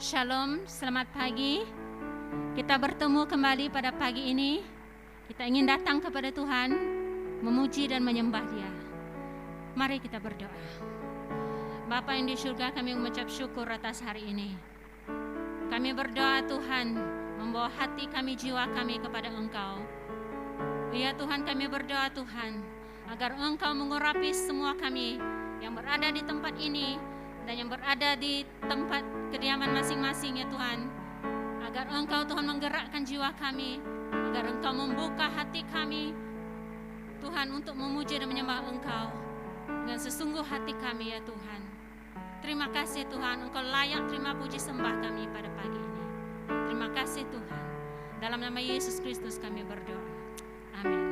Shalom, selamat pagi. Kita bertemu kembali pada pagi ini. Kita ingin datang kepada Tuhan, memuji dan menyembah Dia. Mari kita berdoa. Bapa yang di surga, kami mengucap syukur atas hari ini. Kami berdoa Tuhan, membawa hati kami, jiwa kami kepada Engkau. Ya Tuhan, kami berdoa Tuhan, agar Engkau mengurapi semua kami yang berada di tempat ini dan yang berada di tempat kediaman masing-masing ya Tuhan, agar Engkau Tuhan menggerakkan jiwa kami, agar Engkau membuka hati kami Tuhan untuk memuji dan menyembah Engkau dengan sesungguh hati kami ya Tuhan. Terima kasih Tuhan, Engkau layak terima puji sembah kami pada pagi ini. Terima kasih Tuhan, dalam nama Yesus Kristus kami berdoa, amin.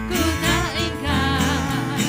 Ku tak ingkar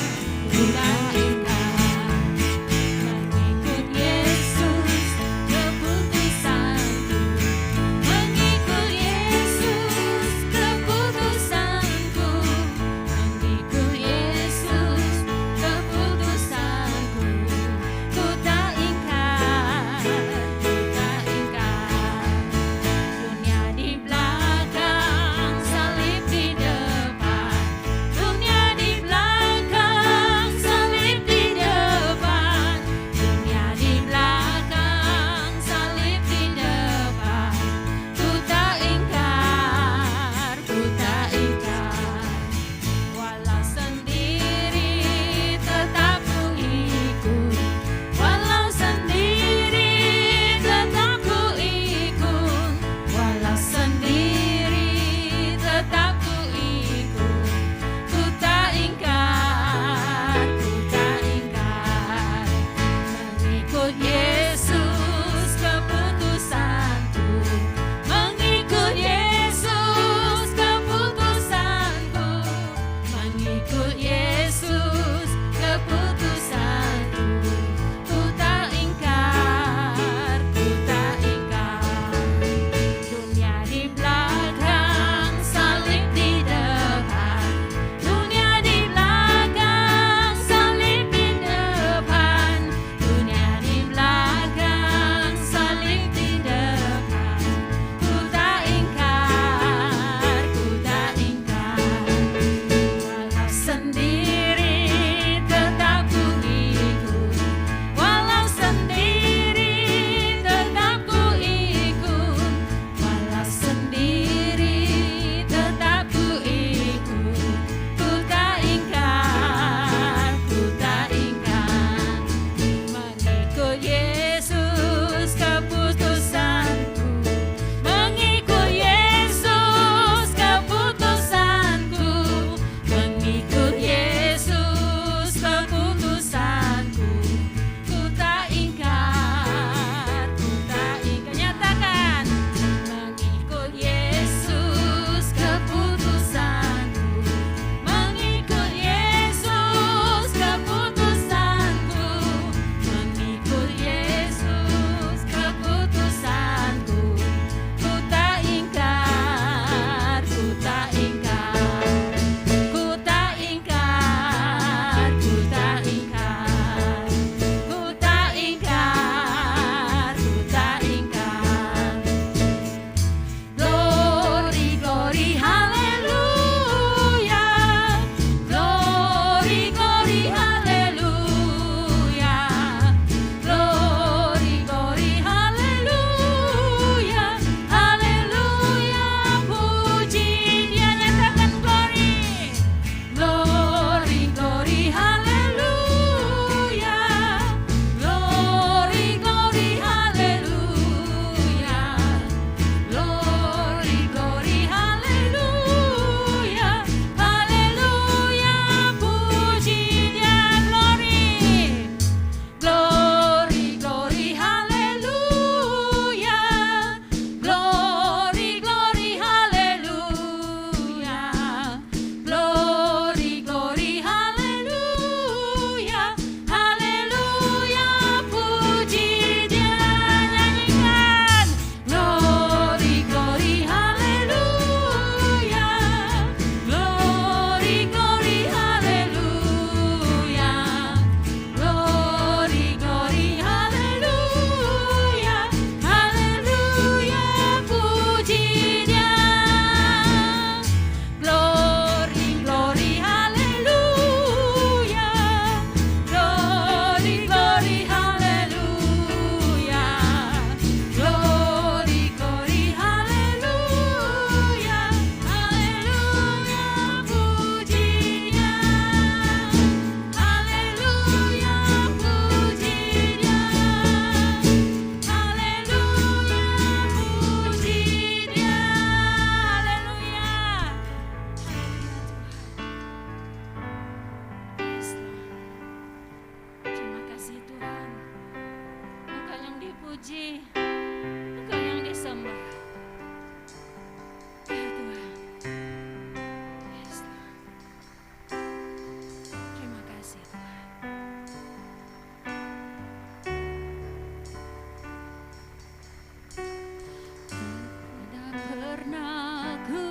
dipuji, Engkau yang disembah. Ya Tuhan. Yes, terima kasih Tuhan. Tidak pernah ku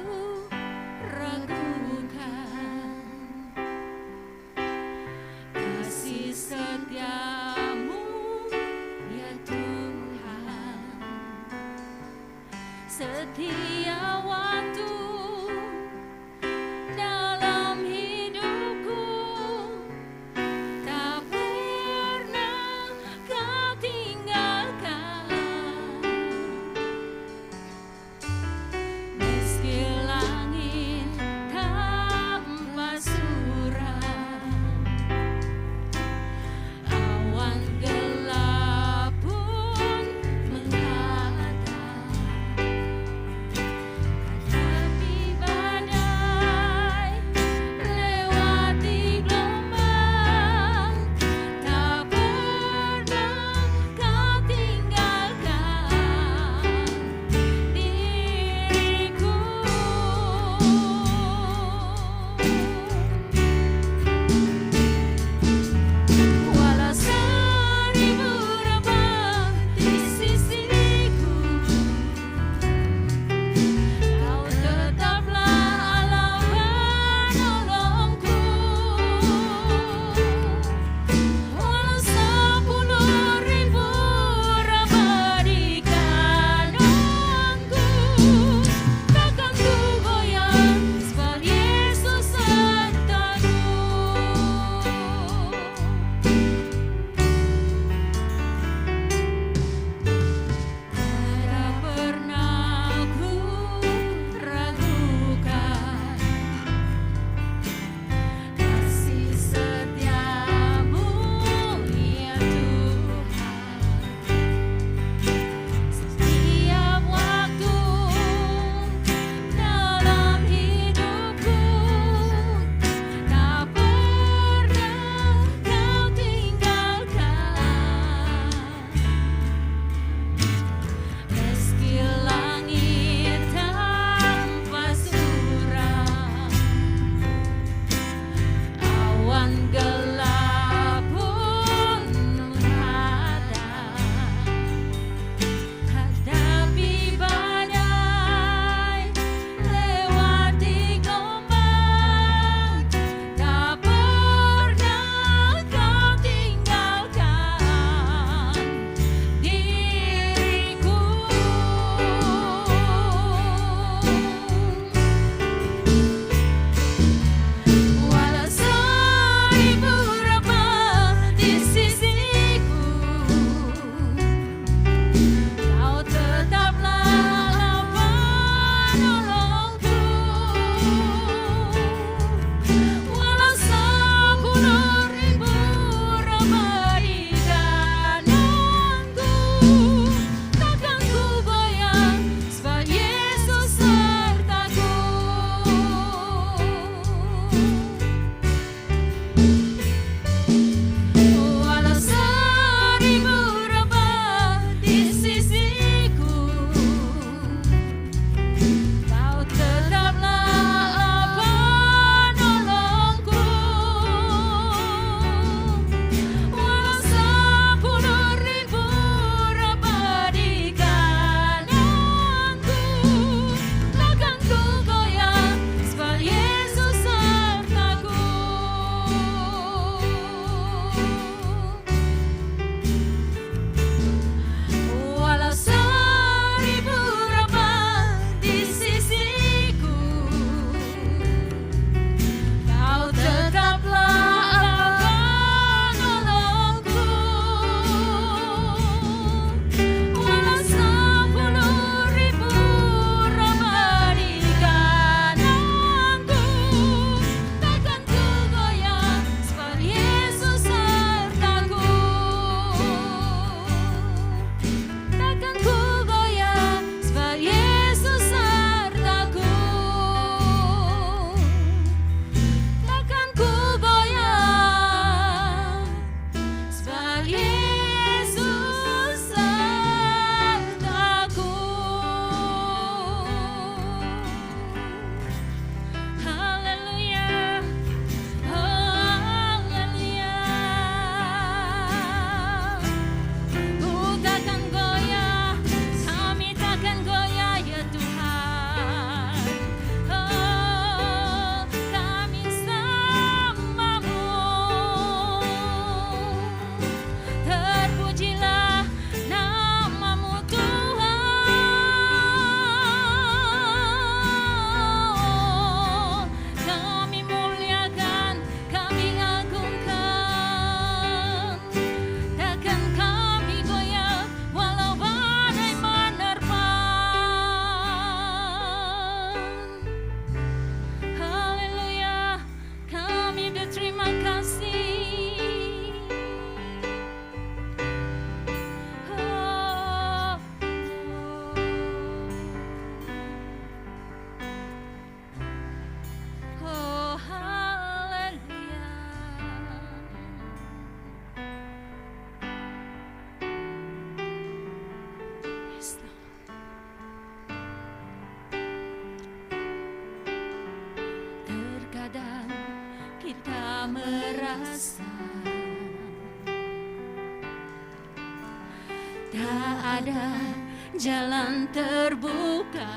ragukan kasih setiamu ya Tuhan. Setiap waktu dalam hidupku tak pernah kau tinggalkan. Meski langit tanpa surat, awan gelap pun menghadap, hadapi badai, lewati gelombang, tak pernah kau tinggalkan diriku. Walau seribu rebah di sisiku, Kau tetaplah Allah penolongku. Walau 10.000 rebah di kananku, takkan ku goyah sebab Yesus sertaku. Tidak pernah ku ragukan kasih setiamu ya Tuhan. Setiap waktu dalam hidupku tak pernah kau tinggalkan. Meski langit tanpa surat, awan gelap pun menghadap, hadapi badai, lewati gelombang, tak pernah kau tinggalkan diriku. Walau 1000 rebah di sisiku, Kau tetaplah Allah penolongku. Walau 10.000 rebah di kananku, takkan ku goyah sebab Yesus sertaku. Walau 1000 rebah di sisiku, Kau tetaplah penolongku. Walau merasa tak ada jalan terbuka,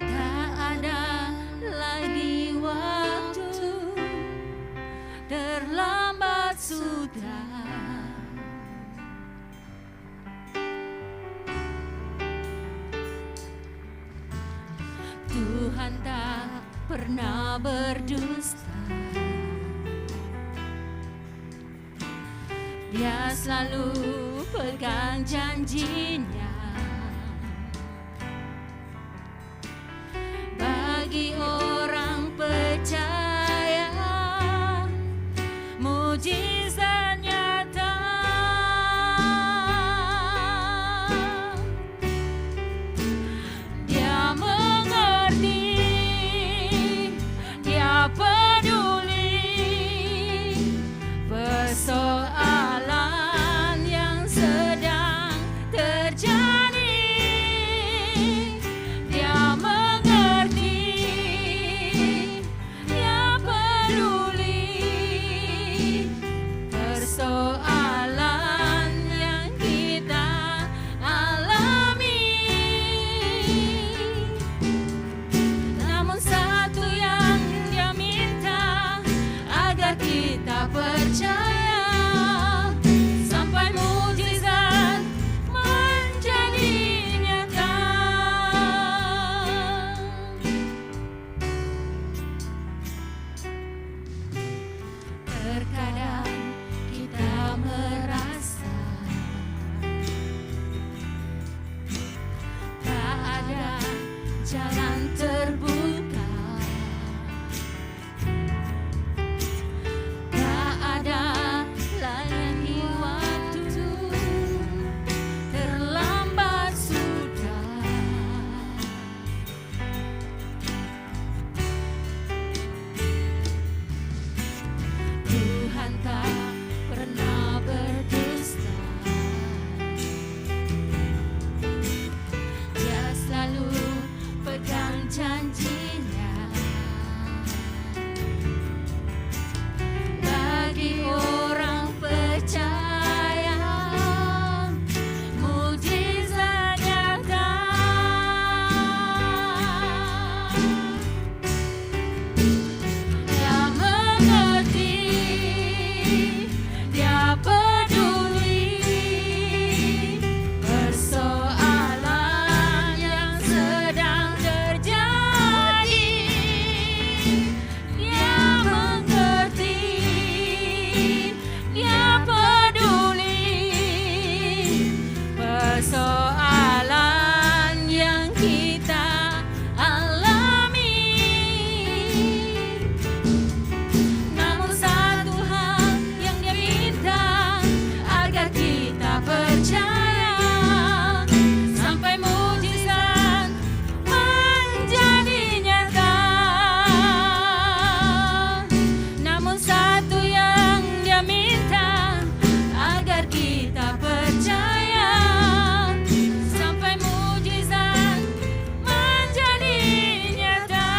tak ada lagi waktu, terlambat sudah. Tuhan tak pernah berdusta, Dia selalu pegang janjinya. Bagi orang percaya, mujizat nyata. Dia mengerti, Dia peduli persoalan yang sedang terjadi. Dia mengerti, Dia peduli persoalan yang kita alami. Namun satu yang Dia minta, agar kita percaya sampai mujizat menjadi nyata. Terkadang kita merasa tak ada jalan terbuka, tak ada lagi waktu, terlambat sudah. Tuhan tak pernah berdusta, Dia selalu pegang janjinya. Bagi orang percaya, mujizat nyata. Dia mengerti, Dia peduli persoalan yang sedang terjadi. Dia mengerti, Dia peduli persoalan yang kita alami. Namun satu hal yang Dia minta, agar kita percaya sampai mujizat menjadi nyata. Namun satu yang Dia minta, agar kita percaya sampai mujizat menjadi nyata.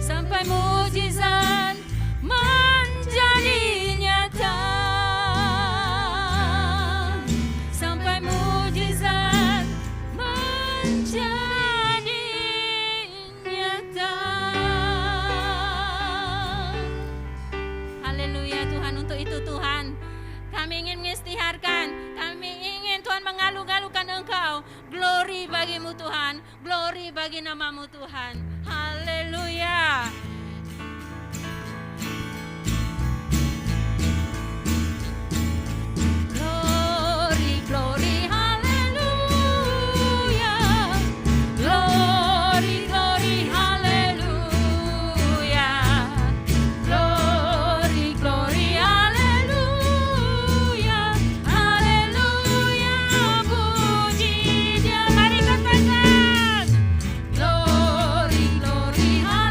Sampai mujizat menjadi nyata. Sampai mujizat menjadi nyata. Haleluya Tuhan, untuk itu Tuhan kami ingin mengisytiharkan, kami ingin Tuhan mengalu-alukan Engkau. Glory bagimu Tuhan, glory bagi namamu Tuhan. Haleluya. Glory, glory, haleluya. Glory, glory, haleluya. Glory, glory, haleluya. Haleluya, puji Dia. Mari katakan glory, glory, haleluya.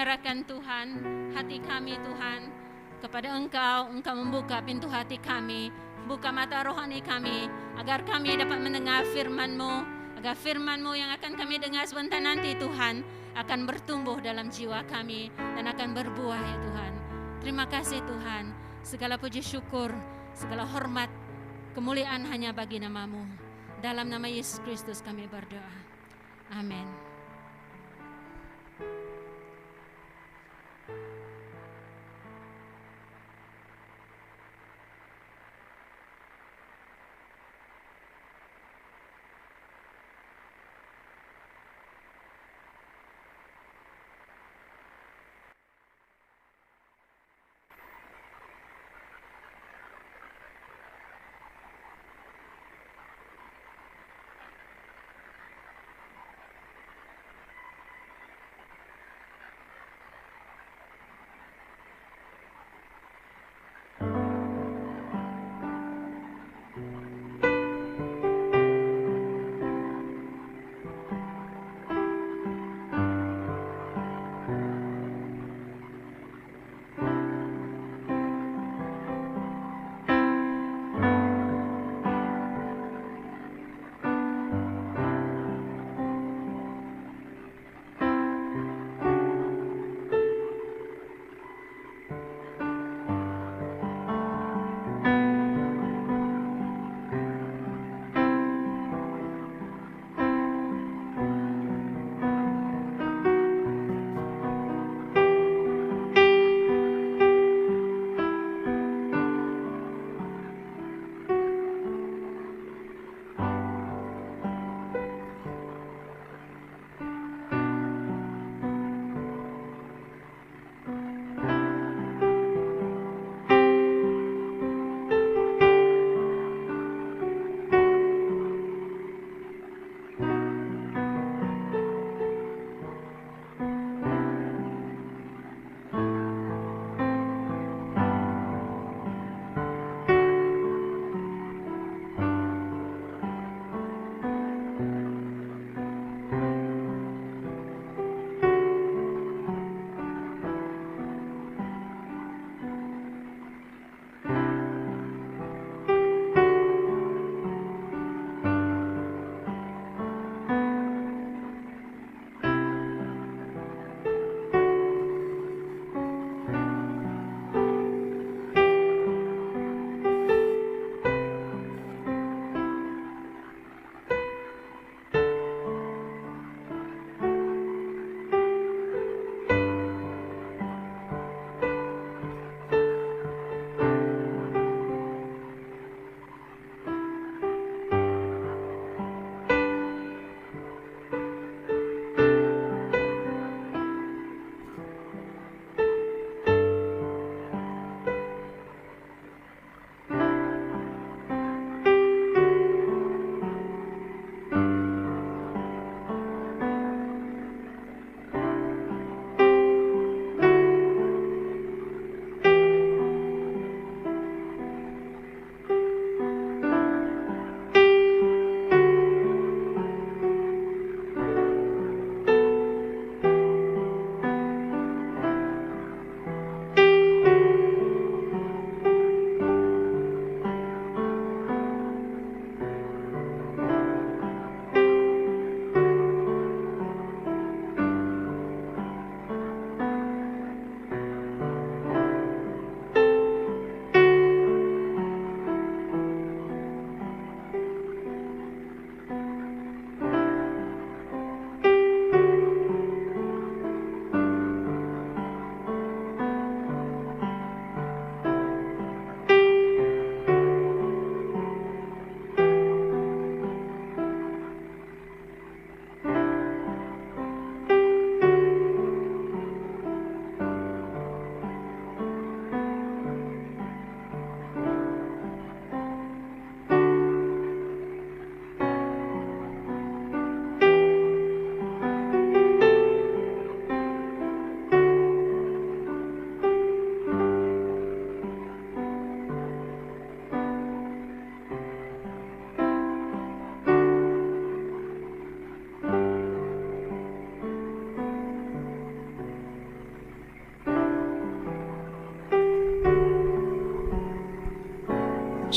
serahkan Tuhan hati kami Tuhan kepada Engkau. Engkau membuka pintu hati kami, buka mata rohani kami, agar kami dapat mendengar firman-Mu, agar firman-Mu yang akan kami dengar sebentar nanti Tuhan akan bertumbuh dalam jiwa kami dan akan berbuah ya Tuhan. Terima kasih Tuhan, segala puji syukur, segala hormat, kemuliaan hanya bagi nama-Mu. Dalam nama Yesus Kristus kami berdoa. Amin.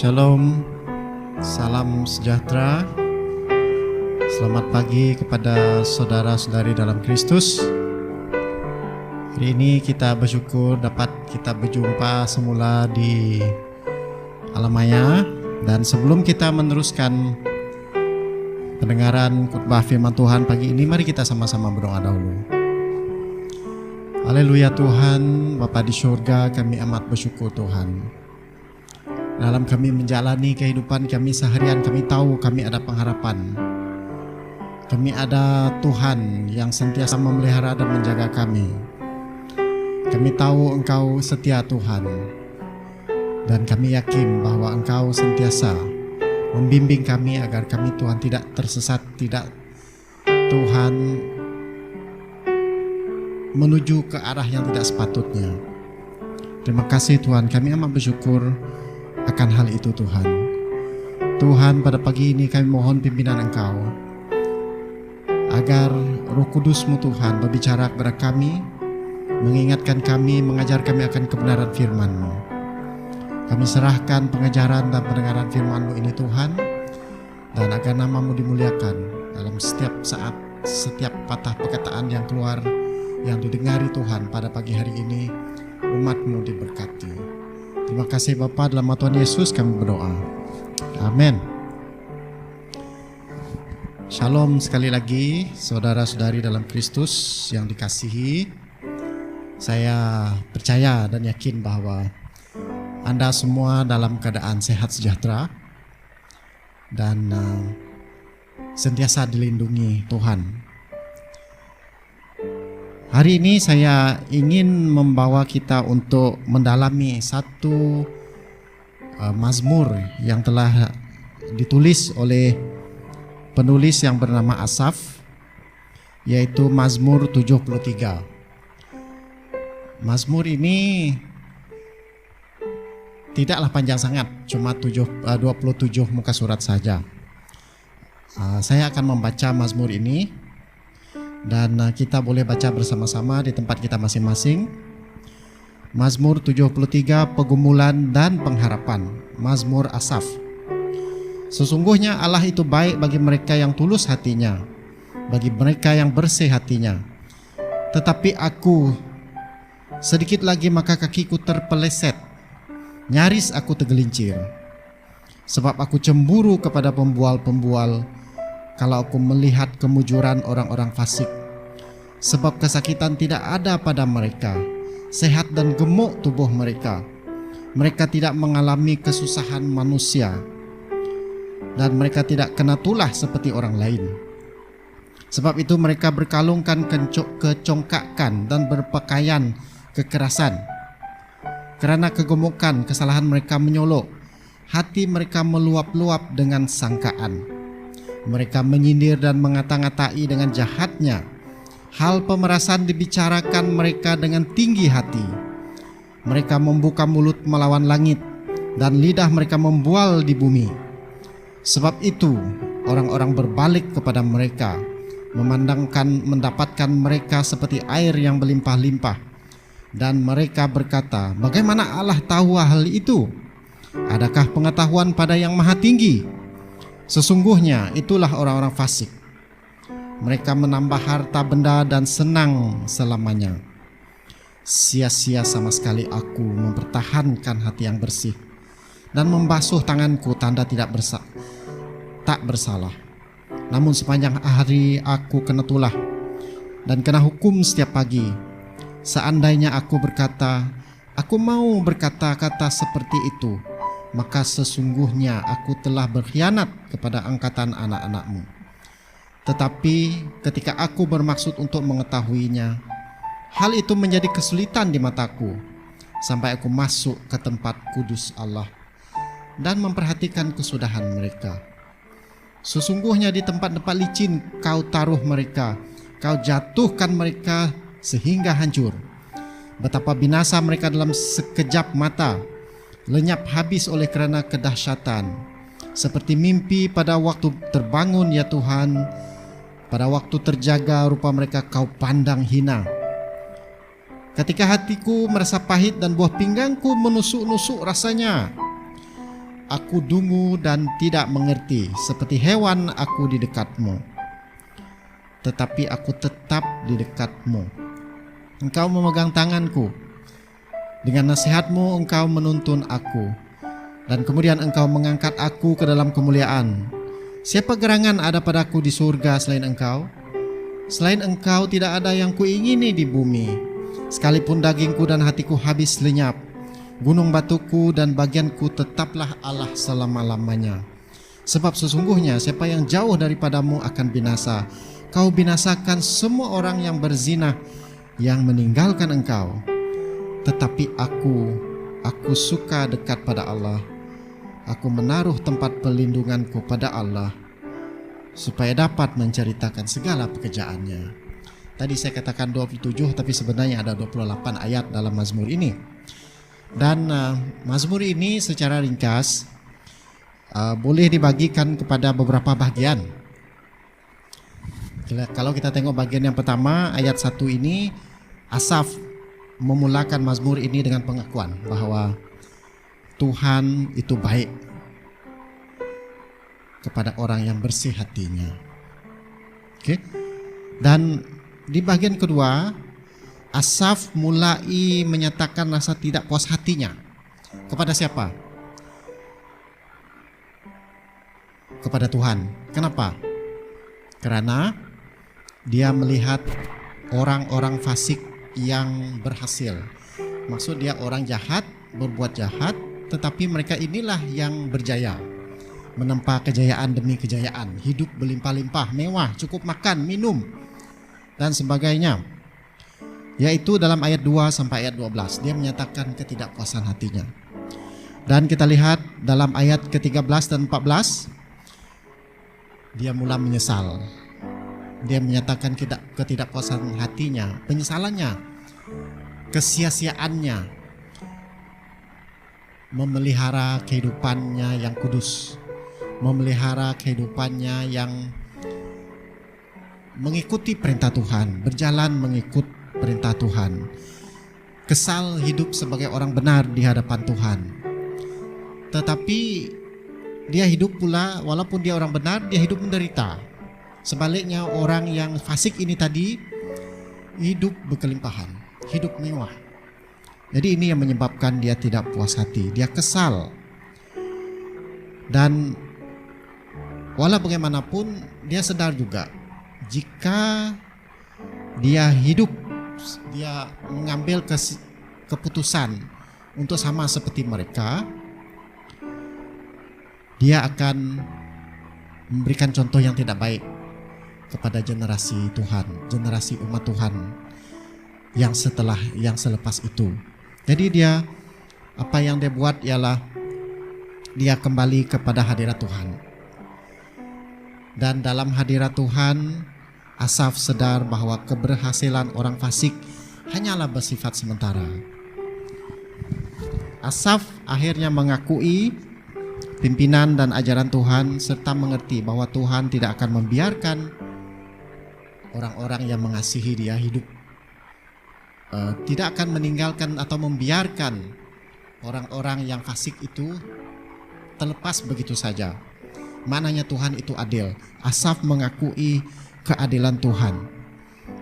Shalom, salam sejahtera. Selamat pagi kepada saudara-saudari dalam Kristus. Hari ini kita bersyukur dapat kita berjumpa semula di Alamaya. Dan sebelum kita meneruskan pendengaran khotbah firman Tuhan pagi ini, mari kita sama-sama berdoa dahulu. Haleluya Tuhan, Bapa di surga, kami amat bersyukur Tuhan. Dalam kami menjalani kehidupan kami seharian, kami tahu kami ada pengharapan. Kami ada Tuhan yang sentiasa memelihara dan menjaga kami. Kami tahu Engkau setia Tuhan. Dan kami yakin bahwa Engkau sentiasa membimbing kami agar kami Tuhan tidak tersesat, tidak Tuhan menuju ke arah yang tidak sepatutnya. Terima kasih Tuhan, kami amat bersyukur akan hal itu Tuhan. Tuhan, pada pagi ini kami mohon pimpinan Engkau agar Roh Kudus-Mu Tuhan berbicara kepada kami, mengingatkan kami, mengajar kami akan kebenaran firman-Mu. Kami serahkan pengajaran dan pendengaran firman-Mu ini Tuhan, dan agar nama-Mu dimuliakan dalam setiap saat, setiap patah perkataan yang keluar, yang didengari Tuhan pada pagi hari ini. Umat-Mu diberkati. Terima kasih Bapa, dalam nama Tuhan Yesus kami berdoa. Amin. Shalom sekali lagi saudara-saudari dalam Kristus yang dikasihi. Saya percaya dan yakin bahwa Anda semua dalam keadaan sehat sejahtera dan sentiasa dilindungi Tuhan. Hari ini saya ingin membawa kita untuk mendalami satu mazmur yang telah ditulis oleh penulis yang bernama Asaf, yaitu Mazmur 73. Mazmur ini tidaklah panjang sangat, cuma 27 muka surat saja. Saya akan membaca mazmur ini dan kita boleh baca bersama-sama di tempat kita masing-masing. Mazmur 73, Pergumulan dan Pengharapan. Mazmur Asaf. Sesungguhnya Allah itu baik bagi mereka yang tulus hatinya, bagi mereka yang bersih hatinya. Tetapi aku, sedikit lagi maka kakiku terpeleset, nyaris aku tergelincir. Sebab aku cemburu kepada pembual-pembual, kalau aku melihat kemujuran orang-orang fasik. Sebab kesakitan tidak ada pada mereka, sehat dan gemuk tubuh mereka. Mereka tidak mengalami kesusahan manusia, dan mereka tidak kena tulah seperti orang lain. Sebab itu mereka berkalungkan kecongkakan dan berpakaian kekerasan. Karena kegemukan kesalahan mereka menyolok, hati mereka meluap-luap dengan sangkaan. Mereka menyindir dan mengata-ngatai dengan jahatnya. Hal pemerasan dibicarakan mereka dengan tinggi hati. Mereka membuka mulut melawan langit, dan lidah mereka membual di bumi. Sebab itu orang-orang berbalik kepada mereka, mendapatkan mereka seperti air yang berlimpah-limpah. Dan mereka berkata, bagaimana Allah tahu hal itu? Adakah pengetahuan pada yang maha tinggi? Sesungguhnya itulah orang-orang fasik. Mereka menambah harta benda dan senang selamanya. Sia-sia sama sekali aku mempertahankan hati yang bersih dan membasuh tanganku tanda tak bersalah. Namun sepanjang hari aku kena tulah dan kena hukum setiap pagi. Seandainya aku berkata, aku mau berkata-kata seperti itu, maka sesungguhnya aku telah berkhianat kepada angkatan anak-anakmu. Tetapi ketika aku bermaksud untuk mengetahuinya, hal itu menjadi kesulitan di mataku, sampai aku masuk ke tempat kudus Allah dan memperhatikan kesudahan mereka. Sesungguhnya di tempat-tempat licin kau taruh mereka, kau jatuhkan mereka sehingga hancur. Betapa binasa mereka dalam sekejap mata, lenyap habis oleh kerana kedahsyatan. Seperti mimpi pada waktu terbangun ya Tuhan, pada waktu terjaga rupa mereka kau pandang hina. Ketika hatiku merasa pahit dan buah pinggangku menusuk-nusuk rasanya, aku dungu dan tidak mengerti, seperti hewan aku di dekatmu. Tetapi aku tetap di dekatmu. Engkau memegang tanganku. Dengan nasihatmu engkau menuntun aku. Dan kemudian engkau mengangkat aku ke dalam kemuliaan. Siapa gerangan ada padaku di surga selain engkau? Selain engkau tidak ada yang kuingini di bumi. Sekalipun dagingku dan hatiku habis lenyap, gunung batuku dan bagianku tetaplah Allah selama-lamanya. Sebab sesungguhnya siapa yang jauh daripadamu akan binasa. Kau binasakan semua orang yang berzina, yang meninggalkan engkau. Tetapi aku suka dekat pada Allah. Aku menaruh tempat perlindunganku pada Allah, supaya dapat menceritakan segala pekerjaannya. Tadi saya katakan 27, tapi sebenarnya ada 28 ayat dalam Mazmur ini. Dan Mazmur ini secara ringkas boleh dibagikan kepada beberapa bagian. Kalau kita tengok bagian yang pertama, ayat 1 ini, Asaf memulakan Mazmur ini dengan pengakuan bahwa Tuhan itu baik kepada orang yang bersih hatinya. Oke. Dan di bagian kedua, Asaf mulai menyatakan rasa tidak puas hatinya. Kepada siapa? Kepada Tuhan. Kenapa? Karena dia melihat orang-orang fasik yang berhasil. Maksud dia orang jahat, berbuat jahat, tetapi mereka inilah yang berjaya, menempa kejayaan demi kejayaan, hidup berlimpah-limpah, mewah, cukup makan, minum, dan sebagainya. Yaitu dalam ayat 2 sampai ayat 12, dia menyatakan ketidakpuasan hatinya. Dan kita lihat dalam ayat ke-13 dan 14, dia mulai menyesal. Dia menyatakan ketidakpuasan hatinya, penyesalannya, kesia-siaannya memelihara kehidupannya yang kudus, memelihara kehidupannya yang mengikuti perintah Tuhan, berjalan mengikut perintah Tuhan, kesal hidup sebagai orang benar di hadapan Tuhan. Tetapi dia hidup pula, walaupun dia orang benar, dia hidup menderita. Sebaliknya orang yang fasik ini tadi hidup berkelimpahan, hidup mewah. Jadi ini yang menyebabkan dia tidak puas hati, dia kesal. Dan walau bagaimanapun dia sadar juga, jika dia hidup, dia mengambil keputusan untuk sama seperti mereka, dia akan memberikan contoh yang tidak baik kepada generasi Tuhan, generasi umat Tuhan yang selepas itu. Jadi dia, apa yang dia buat ialah dia kembali kepada hadirat Tuhan. Dan dalam hadirat Tuhan, Asaf sadar bahwa keberhasilan orang fasik hanyalah bersifat sementara. Asaf akhirnya mengakui pimpinan dan ajaran Tuhan, serta mengerti bahwa Tuhan tidak akan membiarkan orang-orang yang mengasihi dia hidup, tidak akan meninggalkan atau membiarkan orang-orang yang fasik itu terlepas begitu saja. Maknanya Tuhan itu adil. Asaf mengakui keadilan Tuhan,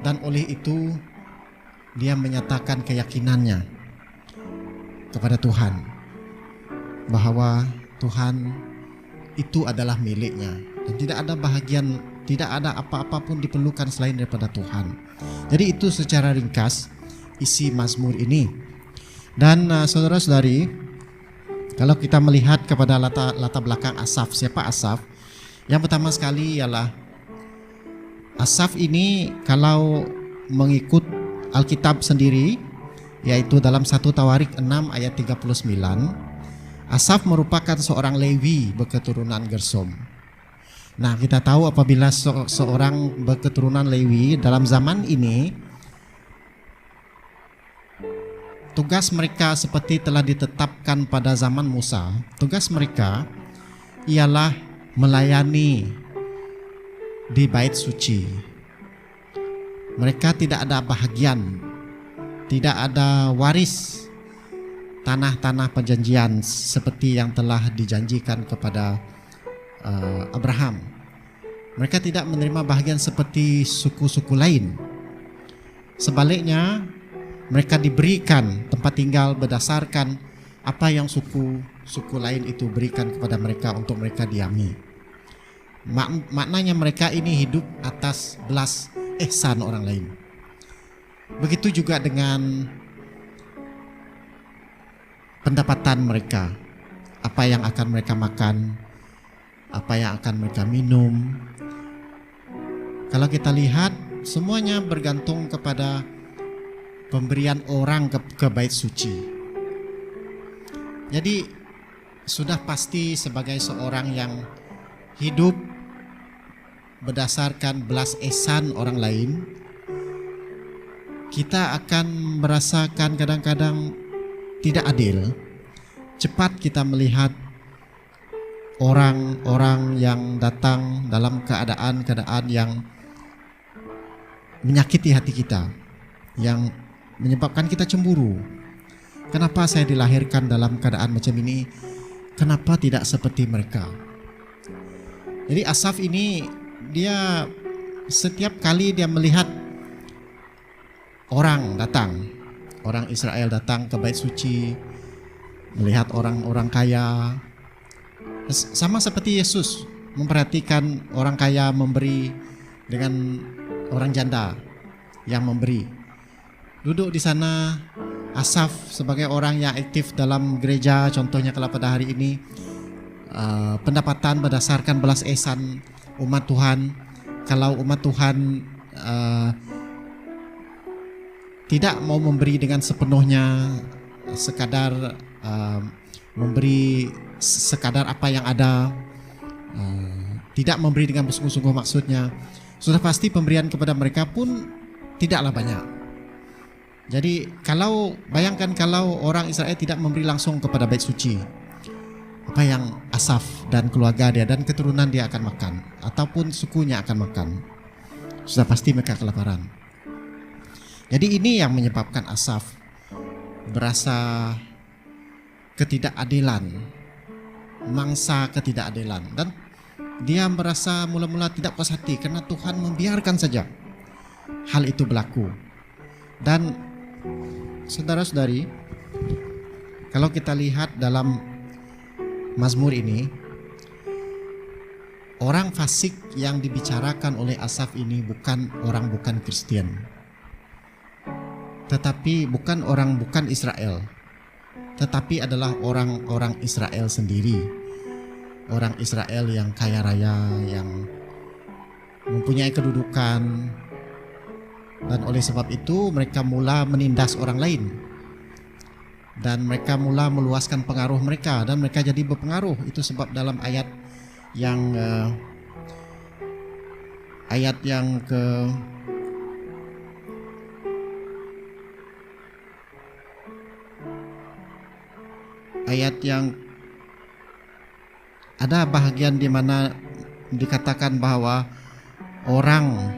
dan oleh itu dia menyatakan keyakinannya kepada Tuhan bahwa Tuhan itu adalah miliknya, dan tidak ada bahagian, tidak ada apa-apa pun diperlukan selain daripada Tuhan. Jadi itu secara ringkas isi Mazmur ini. Dan saudara-saudari, kalau kita melihat kepada latar belakang Asaf, siapa Asaf? Yang pertama sekali ialah Asaf ini kalau mengikut Alkitab sendiri, yaitu dalam 1 Tawarik 6 ayat 39, Asaf merupakan seorang Lewi berketurunan Gersom. Nah, kita tahu apabila seorang berketurunan Lewi dalam zaman ini, tugas mereka seperti telah ditetapkan pada zaman Musa. Tugas mereka ialah melayani di bait suci. Mereka tidak ada bahagian, tidak ada waris, tanah-tanah perjanjian seperti yang telah dijanjikan kepada Abraham. Mereka tidak menerima bahagian seperti suku-suku lain. Sebaliknya, mereka diberikan tempat tinggal berdasarkan apa yang suku lain itu berikan kepada mereka untuk mereka diami. Maknanya mereka ini hidup atas belas ihsan orang lain. Begitu juga dengan pendapatan mereka, apa yang akan mereka makan, apa yang akan mereka minum. Kalau kita lihat, semuanya bergantung kepada pemberian orang ke bait suci. Jadi sudah pasti sebagai seorang yang hidup berdasarkan belas ihsan orang lain, kita akan merasakan kadang-kadang tidak adil. Cepat kita melihat orang-orang yang datang dalam keadaan-keadaan yang menyakiti hati kita, yang menyebabkan kita cemburu. Kenapa saya dilahirkan dalam keadaan macam ini? Kenapa tidak seperti mereka? Jadi Asaf ini, dia setiap kali dia melihat orang datang, orang Israel datang ke bait suci, melihat orang-orang kaya, sama seperti Yesus memperhatikan orang kaya memberi dengan orang janda yang memberi. Duduk di sana, Asaf sebagai orang yang aktif dalam gereja, contohnya kalau pada hari ini, pendapatan berdasarkan belas ihsan umat Tuhan. Kalau umat Tuhan tidak mau memberi dengan sepenuhnya, sekadar memberi sekadar apa yang ada, tidak memberi dengan bersungguh-sungguh maksudnya, sudah pasti pemberian kepada mereka pun tidaklah banyak. Jadi bayangkan kalau orang Israel tidak memberi langsung kepada bait suci, apa yang Asaf dan keluarga dia dan keturunan dia akan makan, ataupun sukunya akan makan, sudah pasti mereka kelaparan. Jadi ini yang menyebabkan Asaf berasa ketidakadilan, mangsa ketidakadilan, dan dia merasa mula-mula tidak puas hati karena Tuhan membiarkan saja hal itu berlaku. Dan saudara-saudari, kalau kita lihat dalam Mazmur ini, orang fasik yang dibicarakan oleh Asaf ini bukan Kristen, tetapi bukan Israel, tetapi adalah orang-orang Israel sendiri, orang Israel yang kaya raya, yang mempunyai kedudukan, dan oleh sebab itu mereka mula menindas orang lain, dan mereka mula meluaskan pengaruh mereka, dan mereka jadi berpengaruh. Itu sebab dalam ayat yang ada bahagian di mana dikatakan bahwa orang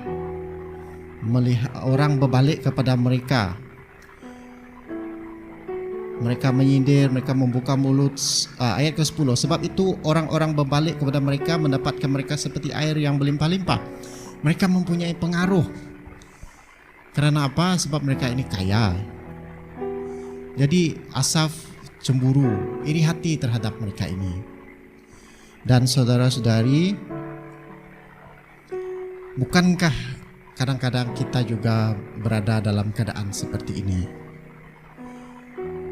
berbalik kepada mereka. Mereka menyindir, mereka membuka mulut. Ayat ke-10, sebab itu orang-orang berbalik kepada mereka, mendapatkan mereka seperti air yang berlimpah-limpah. Mereka mempunyai pengaruh. Karena apa? Sebab mereka ini kaya. Jadi Asaf cemburu, iri hati terhadap mereka ini. Dan saudara-saudari, bukankah kadang-kadang kita juga berada dalam keadaan seperti ini?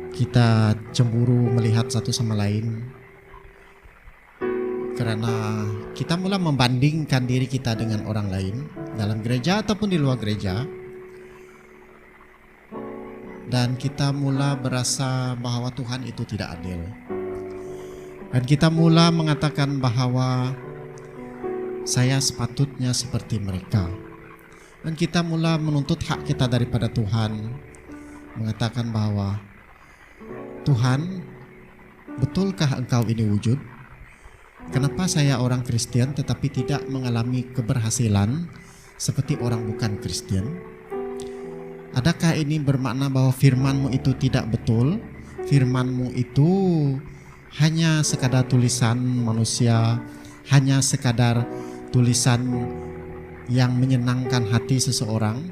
Kita cemburu melihat satu sama lain karena kita mula membandingkan diri kita dengan orang lain dalam gereja ataupun di luar gereja, dan kita mula berasa bahwa Tuhan itu tidak adil, dan kita mula mengatakan bahwa saya sepatutnya seperti mereka, dan kita mula menuntut hak kita daripada Tuhan, mengatakan bahwa Tuhan, betulkah engkau ini wujud? Kenapa saya orang Kristen tetapi tidak mengalami keberhasilan seperti orang bukan Kristen? Adakah ini bermakna bahwa firman-Mu itu tidak betul? firman-Mu itu hanya sekadar tulisan manusia, hanya sekadar tulisan yang menyenangkan hati seseorang,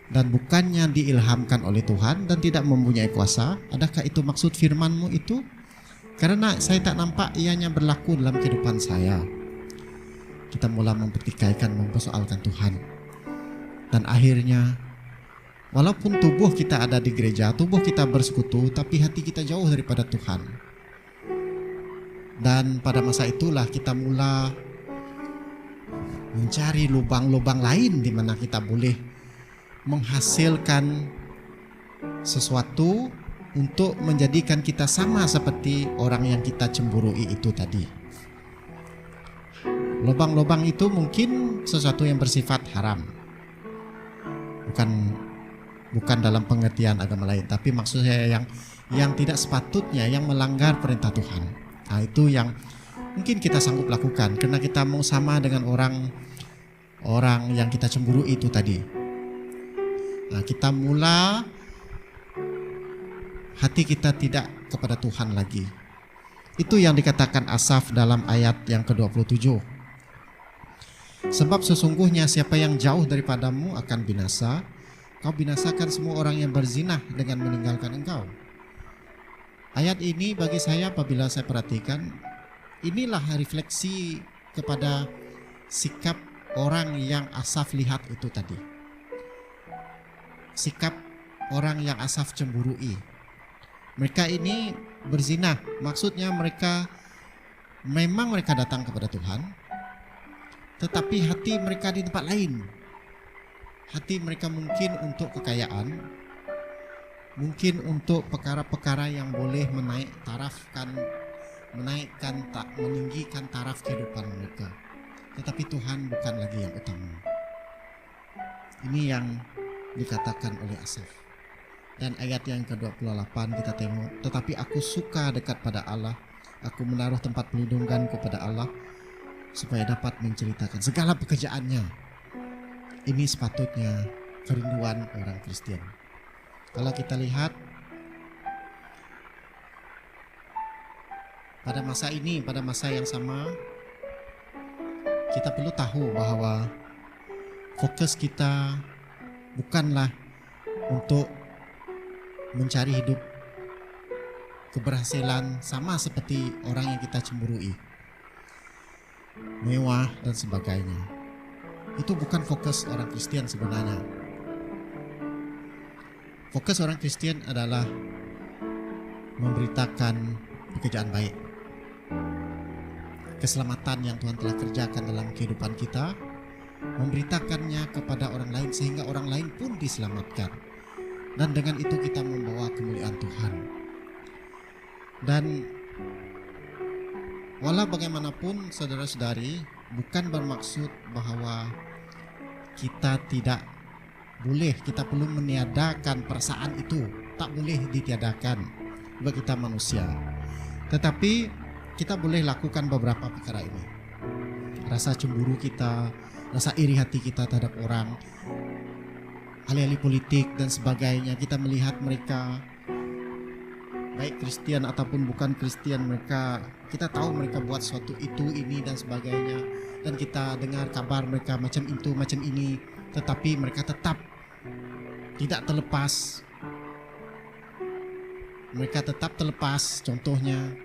dan bukannya diilhamkan oleh Tuhan dan tidak mempunyai kuasa? Adakah itu maksud firman-Mu itu? Karena saya tak nampak ianya berlaku dalam kehidupan saya. Kita mulai mempertikaikan, mempersoalkan Tuhan. Dan akhirnya, walaupun tubuh kita ada di gereja, tubuh kita bersekutu, tapi hati kita jauh daripada Tuhan. Dan pada masa itulah kita mulai mencari lubang-lubang lain di mana kita boleh menghasilkan sesuatu untuk menjadikan kita sama seperti orang yang kita cemburui itu tadi. Lubang-lubang itu mungkin sesuatu yang bersifat haram. Bukan dalam pengertian agama lain, tapi maksud saya yang tidak sepatutnya, yang melanggar perintah Tuhan. Nah, itu yang mungkin kita sanggup lakukan karena kita mau sama dengan orang yang kita cemburu itu tadi. Nah, kita mula hati kita tidak kepada Tuhan lagi. Itu yang dikatakan Asaf dalam ayat yang ke-27. Sebab sesungguhnya siapa yang jauh daripadamu akan binasa. Kau binasakan semua orang yang berzinah dengan meninggalkan engkau. Ayat ini bagi saya apabila saya perhatikan, inilah refleksi kepada sikap orang yang Asaf lihat itu tadi. Sikap orang yang Asaf cemburui. Mereka ini berzinah, maksudnya memang mereka datang kepada Tuhan, tetapi hati mereka di tempat lain. Hati mereka mungkin untuk kekayaan, mungkin untuk perkara-perkara yang boleh meninggikan taraf kehidupan mereka. Tetapi Tuhan bukan lagi yang utama. Ini yang dikatakan oleh Asaf. Dan ayat yang ke-28 kita tengok, tetapi aku suka dekat pada Allah, aku menaruh tempat pelindunganku kepada Allah, supaya dapat menceritakan segala pekerjaannya. Ini sepatutnya kerinduan orang Kristen. Kalau kita lihat pada masa ini, pada masa yang sama, kita perlu tahu bahwa fokus kita bukanlah untuk mencari hidup keberhasilan sama seperti orang yang kita cemburui, mewah dan sebagainya. Itu bukan fokus orang Kristen sebenarnya. Fokus orang Kristen adalah memberitakan pekerjaan baik, keselamatan yang Tuhan telah kerjakan dalam kehidupan kita, memberitakannya kepada orang lain sehingga orang lain pun diselamatkan. Dan dengan itu kita membawa kemuliaan Tuhan. Dan walau bagaimanapun saudara-saudari, bukan bermaksud bahwa kita tidak boleh, kita perlu meniadakan perasaan itu. Tak boleh ditiadakan bagi kita manusia. Tetapi kita boleh lakukan beberapa perkara ini. Rasa cemburu kita, rasa iri hati kita terhadap orang, ahli-ahli politik dan sebagainya. Kita melihat mereka, baik Kristen ataupun bukan Kristen, kita tahu mereka buat sesuatu itu, ini dan sebagainya, dan kita dengar kabar mereka macam itu, macam ini, tetapi mereka tetap tidak terlepas. Mereka tetap terlepas, contohnya.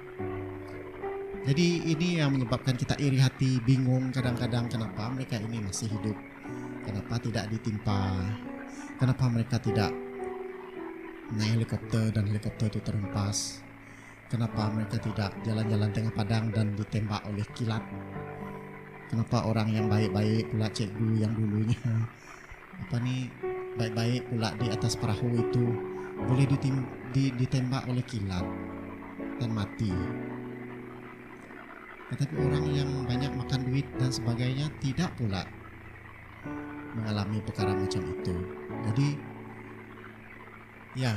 Jadi ini yang menyebabkan kita iri hati, bingung kadang-kadang kenapa mereka ini masih hidup, kenapa tidak ditimpa, kenapa mereka tidak naik helikopter dan helikopter itu terhempas, kenapa mereka tidak jalan-jalan tengah padang dan ditembak oleh kilat, kenapa orang yang baik-baik pula cikgu yang dulunya baik-baik pula di atas perahu itu boleh ditembak oleh kilat dan mati. Tetapi orang yang banyak makan duit dan sebagainya tidak pula mengalami perkara macam itu. Jadi ya,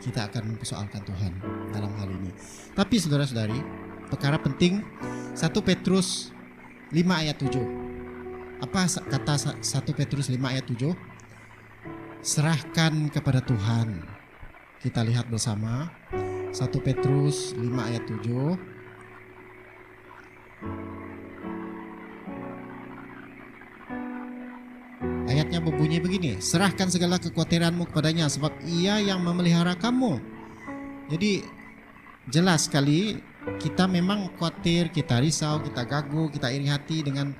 kita akan mempersoalkan Tuhan dalam hal ini. Tapi saudara-saudari, perkara penting 1 Petrus 5 ayat 7. Apa kata 1 Petrus 5 ayat 7? Serahkan kepada Tuhan Kita lihat bersama 1 Petrus 5 ayat 7. Ayatnya berbunyi begini, serahkan segala kekhawatiranmu kepadanya sebab ia yang memelihara kamu. Jadi jelas sekali kita memang khawatir, kita risau, kita gagu, kita iri hati dengan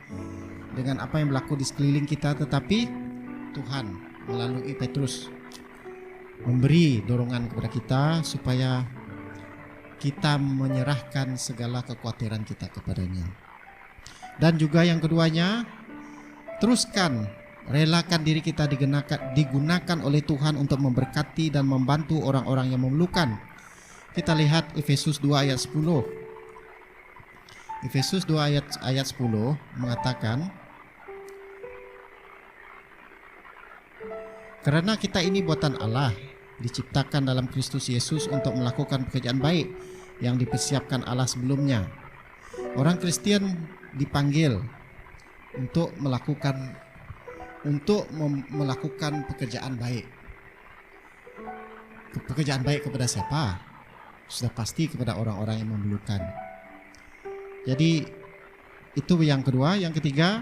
apa yang berlaku di sekeliling kita, tetapi Tuhan melalui Petrus memberi dorongan kepada kita supaya kita menyerahkan segala kekhawatiran kita kepadanya. Dan juga yang keduanya, teruskan relakan diri kita digunakan oleh Tuhan untuk memberkati dan membantu orang-orang yang memerlukan. Kita lihat Efesus 2 ayat 10. Efesus 2 ayat 10 mengatakan, karena kita ini buatan Allah, diciptakan dalam Kristus Yesus untuk melakukan pekerjaan baik yang dipersiapkan Allah sebelumnya. Orang Kristen dipanggil untuk melakukan pekerjaan baik. Pekerjaan baik kepada siapa? Sudah pasti kepada orang-orang yang memerlukan. Jadi itu yang kedua. Yang ketiga,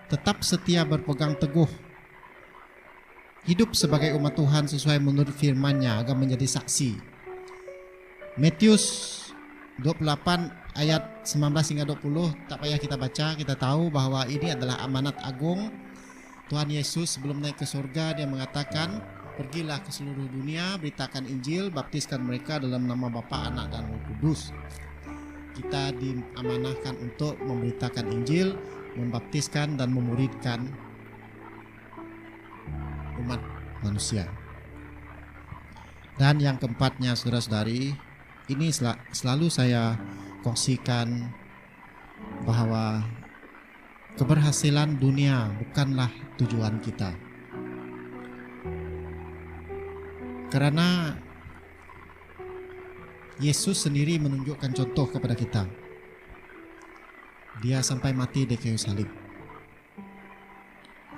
tetap setia berpegang teguh. Hidup sebagai umat Tuhan sesuai menurut firman-Nya agar menjadi saksi. Matius 28 ayat 19 hingga 20 tak payah kita baca, kita tahu bahwa ini adalah amanat agung Tuhan Yesus. Sebelum naik ke surga, dia mengatakan, pergilah ke seluruh dunia, beritakan Injil, baptiskan mereka dalam nama Bapa, Anak, dan Roh Kudus. Kita diamanahkan untuk memberitakan Injil, membaptiskan dan memuridkan umat manusia. Dan yang keempatnya, saudara-saudari, ini selalu saya kongsikan bahwa keberhasilan dunia bukanlah tujuan kita. Karena Yesus sendiri menunjukkan contoh kepada kita. Dia sampai mati di kayu salib.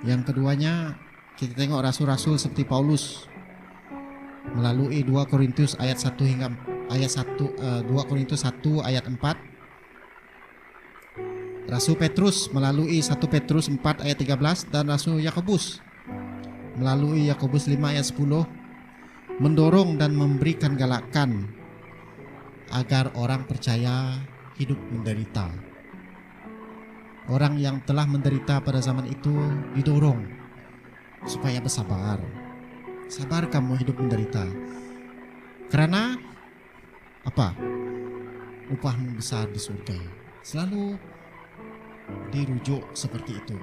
Yang keduanya, kita tengok rasul-rasul seperti Paulus melalui 2 Korintus ayat 1 hingga ayat 1, 2 Korintus 1 ayat 4. Rasul Petrus melalui 1 Petrus 4 ayat 13, dan Rasul Yakobus melalui Yakobus 5 ayat 10 mendorong dan memberikan galakan agar orang percaya hidup menderita. Orang yang telah menderita pada zaman itu didorong supaya bersabar. Sabar kamu hidup menderita. Karena apa? Upahmu besar di surga. Selalu dirujuk seperti itu.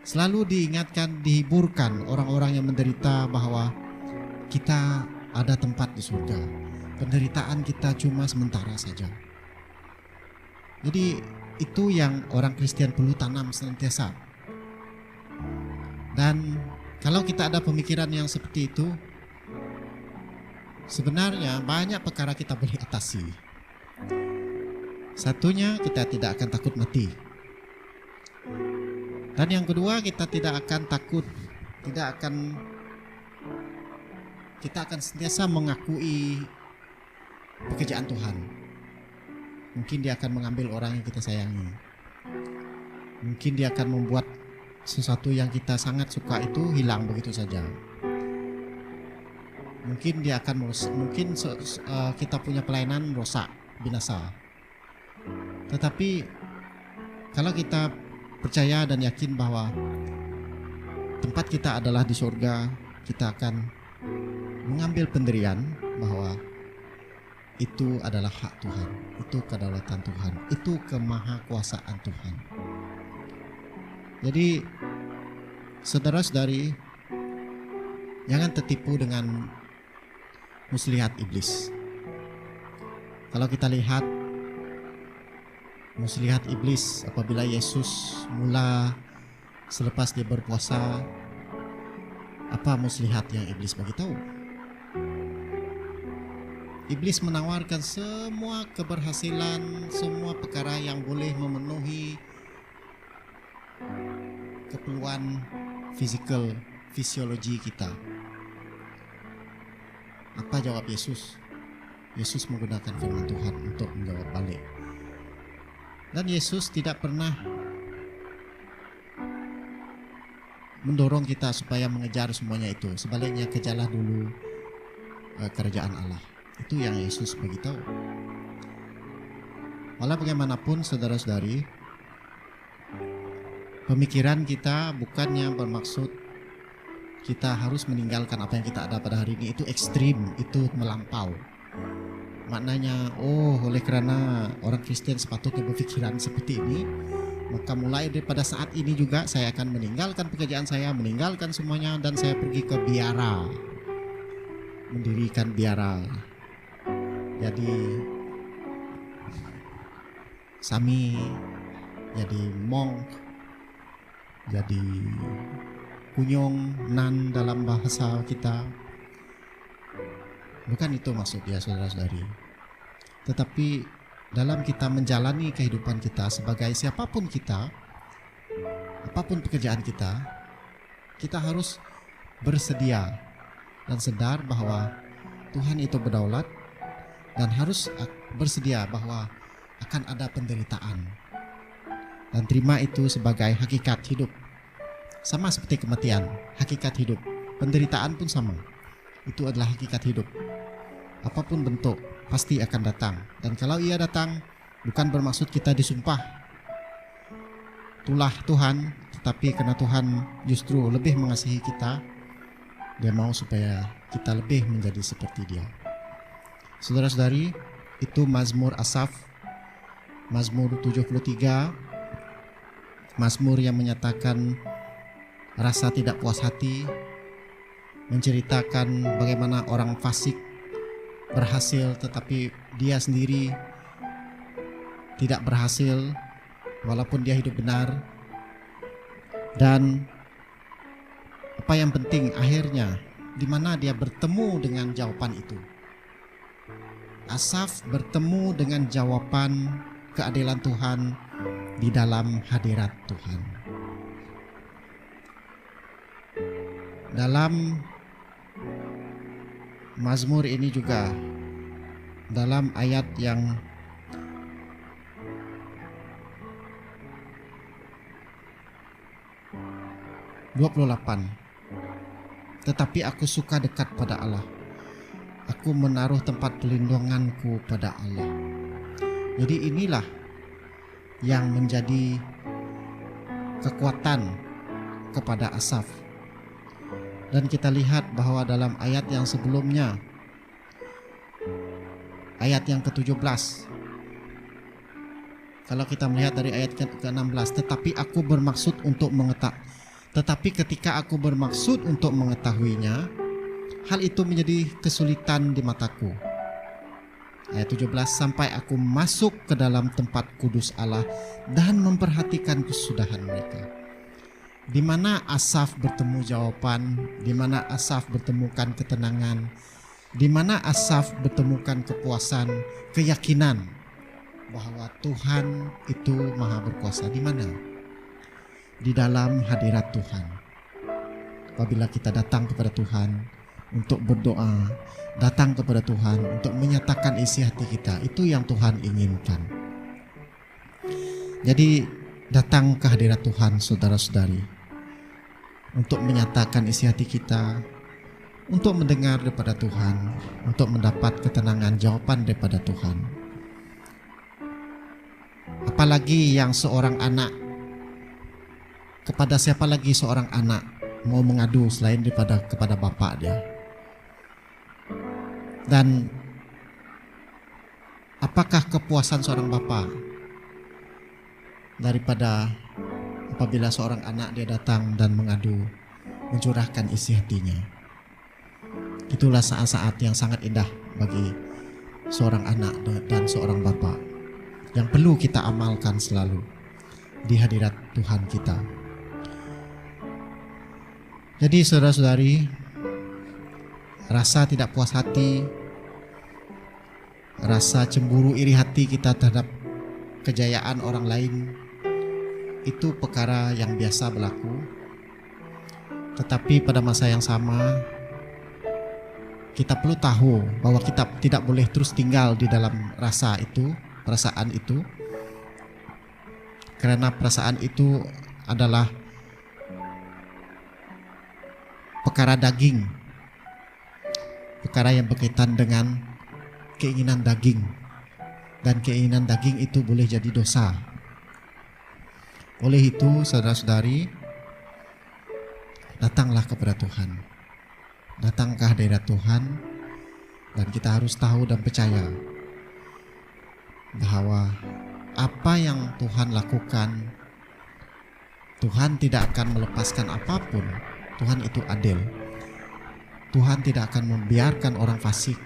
Selalu diingatkan, dihiburkan orang-orang yang menderita bahwa kita ada tempat di surga. Penderitaan kita cuma sementara saja. Jadi itu yang orang Kristen perlu tanam senantiasa. Dan kalau kita ada pemikiran yang seperti itu, sebenarnya banyak perkara kita boleh atasi. Satunya, kita tidak akan takut mati. Dan yang kedua, kita tidak akan takut, kita akan senantiasa mengakui pekerjaan Tuhan. Mungkin dia akan mengambil orang yang kita sayangi. Mungkin dia akan membuat sesuatu yang kita sangat suka itu hilang begitu saja. Mungkin dia akan kita punya pelayanan rusak, binasa. Tetapi kalau kita percaya dan yakin bahwa tempat kita adalah di surga, kita akan mengambil pendirian bahwa itu adalah hak Tuhan, itu kedaulatan Tuhan, itu kemahakuasaan Tuhan. Jadi saudara-saudari, jangan tertipu dengan muslihat iblis. Kalau kita lihat muslihat iblis apabila Yesus mula selepas dia berpuasa, apa muslihat yang iblis bagi tahu? Iblis menawarkan semua keberhasilan, semua perkara yang boleh memenuhi keperluan fisiologi kita. Apa jawab Yesus? Yesus menggunakan firman Tuhan untuk menjawab balik. Dan Yesus tidak pernah mendorong kita supaya mengejar semuanya itu. Sebaliknya, kejarlah dulu kerajaan Allah. Itu yang Yesus beritahu. Walau bagaimanapun saudara-saudari, pemikiran kita bukannya bermaksud kita harus meninggalkan apa yang kita ada pada hari ini. Itu ekstrim, itu melampau. Maknanya, oleh karena orang Kristen sepatutnya berpikiran seperti ini, maka mulai daripada saat ini juga saya akan meninggalkan pekerjaan saya, meninggalkan semuanya, dan saya pergi ke biara, mendirikan biara. Jadi Sami, jadi monk, jadi kunyong, nan dalam bahasa kita. Bukan itu maksudnya saudara-saudari. Tetapi dalam kita menjalani kehidupan kita sebagai siapapun kita, apapun pekerjaan kita, kita harus bersedia dan sadar bahwa Tuhan itu berdaulat, dan harus bersedia bahwa akan ada penderitaan, dan terima itu sebagai hakikat hidup. Sama seperti kematian, hakikat hidup. Penderitaan pun sama. Itu adalah hakikat hidup. Apapun bentuk, pasti akan datang. Dan kalau ia datang, bukan bermaksud kita disumpah itulah Tuhan, tetapi karena Tuhan justru lebih mengasihi kita, Dia mau supaya kita lebih menjadi seperti Dia. Saudara-saudari, itu Mazmur Asaf, Mazmur 73, Mazmur yang menyatakan rasa tidak puas hati, menceritakan bagaimana orang fasik berhasil tetapi dia sendiri tidak berhasil walaupun dia hidup benar. Dan apa yang penting akhirnya di mana dia bertemu dengan jawaban itu. Asaf bertemu dengan jawaban keadilan Tuhan di dalam hadirat Tuhan. Dalam Mazmur ini juga, dalam ayat yang ke-28, tetapi aku suka dekat pada Allah, aku menaruh tempat perlindunganku pada Allah. Jadi inilah yang menjadi kekuatan kepada Asaf. Dan kita lihat bahwa dalam ayat yang sebelumnya, ayat yang ke-17, kalau kita melihat dari ayat ke-16, tetapi ketika aku bermaksud untuk mengetahuinya, hal itu menjadi kesulitan di mataku. Ayat 17, sampai aku masuk ke dalam tempat kudus Allah dan memperhatikan kesudahan mereka. Di mana Asaf bertemu jawaban, di mana Asaf bertemukan ketenangan, di mana Asaf bertemukan kepuasan, keyakinan bahwa Tuhan itu Maha Berkuasa. Di mana? Di dalam hadirat Tuhan. Apabila kita datang kepada Tuhan untuk berdoa, datang kepada Tuhan untuk menyatakan isi hati kita, itu yang Tuhan inginkan. Jadi datang ke hadirat Tuhan, saudara-saudari, untuk menyatakan isi hati kita, untuk mendengar daripada Tuhan, untuk mendapat ketenangan jawaban daripada Tuhan. Apalagi yang seorang anak, kepada siapa lagi seorang anak mau mengadu selain daripada kepada bapak dia? Dan apakah kepuasan seorang bapa daripada apabila seorang anak dia datang dan mengadu, mencurahkan isi hatinya? Itulah saat-saat yang sangat indah bagi seorang anak dan seorang bapa yang perlu kita amalkan selalu di hadirat Tuhan kita. Jadi saudara-saudari, rasa tidak puas hati, rasa cemburu iri hati kita terhadap kejayaan orang lain, itu perkara yang biasa berlaku. Tetapi pada masa yang sama, kita perlu tahu bahwa kita tidak boleh terus tinggal di dalam perasaan itu, karena perasaan itu adalah perkara daging, perkara yang berkaitan dengan keinginan daging, dan keinginan daging itu boleh jadi dosa. Oleh itu, saudara-saudari, datanglah kepada Tuhan, datang ke hadirat Tuhan, dan kita harus tahu dan percaya bahwa apa yang Tuhan lakukan, Tuhan tidak akan melepaskan apapun. Tuhan itu adil. Tuhan tidak akan membiarkan orang fasik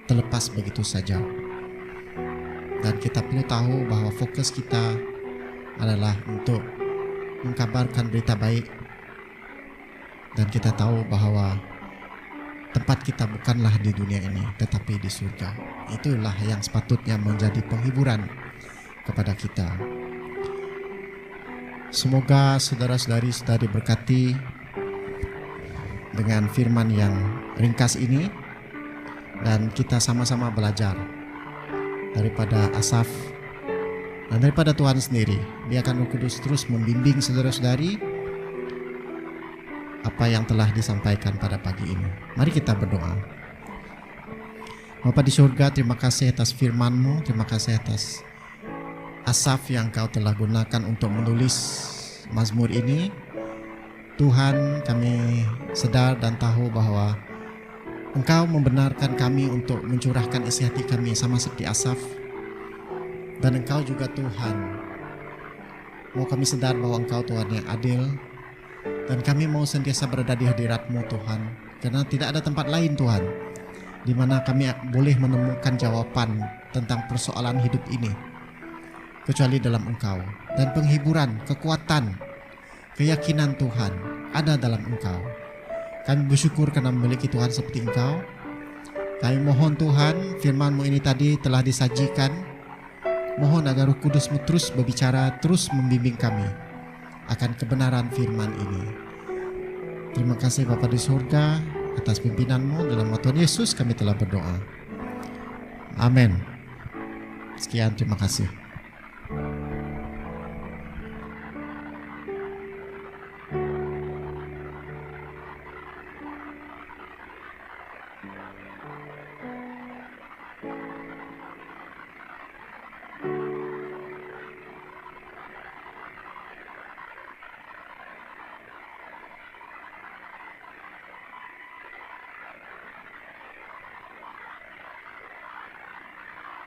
terlepas begitu saja. Dan kita perlu tahu bahwa fokus kita adalah untuk mengkabarkan berita baik. Dan kita tahu bahwa tempat kita bukanlah di dunia ini, tetapi di surga. Itulah yang sepatutnya menjadi penghiburan kepada kita. Semoga saudara-saudari sudah diberkati dengan firman yang ringkas ini, dan kita sama-sama belajar daripada Asaf dan daripada Tuhan sendiri. Dia akan Roh Kudus terus membimbing saudara-saudari apa yang telah disampaikan pada pagi ini. Mari kita berdoa. Bapa di surga, terima kasih atas firman-Mu, terima kasih atas Asaf yang Kau telah gunakan untuk menulis Mazmur ini. Tuhan, kami sadar dan tahu bahwa Engkau membenarkan kami untuk mencurahkan isi hati kami sama seperti Asaf. Dan Engkau juga Tuhan, mau kami sadar bahwa Engkau Tuhan yang adil, dan kami mau sentiasa berada di hadirat-Mu Tuhan, karena tidak ada tempat lain Tuhan di mana kami boleh menemukan jawaban tentang persoalan hidup ini kecuali dalam Engkau. Dan penghiburan, kekuatan, keyakinan Tuhan ada dalam Engkau. Kami bersyukur karena memiliki Tuhan seperti Engkau. Kami mohon Tuhan, firman-Mu ini tadi telah disajikan. Mohon agar Roh Kudus-Mu terus berbicara, terus membimbing kami akan kebenaran firman ini. Terima kasih Bapa di surga, atas pimpinan-Mu. Dalam nama Tuhan Yesus kami telah berdoa. Amin. Sekian, terima kasih.